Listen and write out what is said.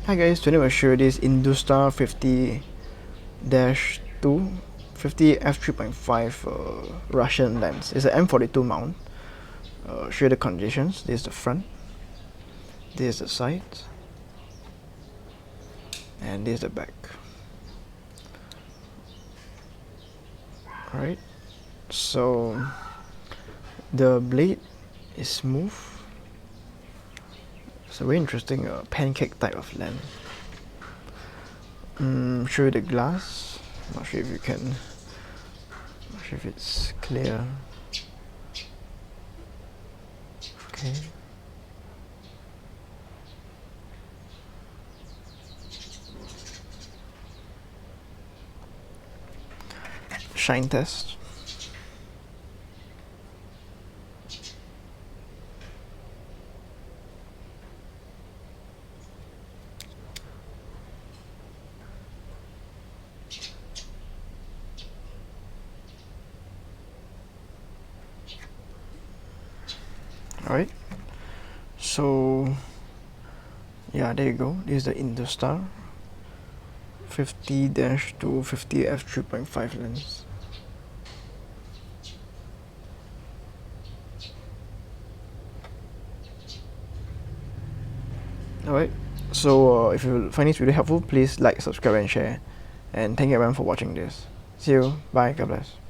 Hi guys, today I'll show you this Industar 50-2 50 f3.5 Russian lens. It's an M42 mount. Show you the conditions. This is the front, this is the side, and this is the back. Alright, so the blade is smooth. It's a very interesting pancake type of lens. Show you the glass. Not sure if you can. Not sure if it's clear. Okay. Shine test. Alright, so yeah, there you go. This is the Industar 50-2 50 f3.5 lens. Alright, so if you find this video helpful, please like, subscribe and share, and thank you everyone for watching this. See you, bye, God bless.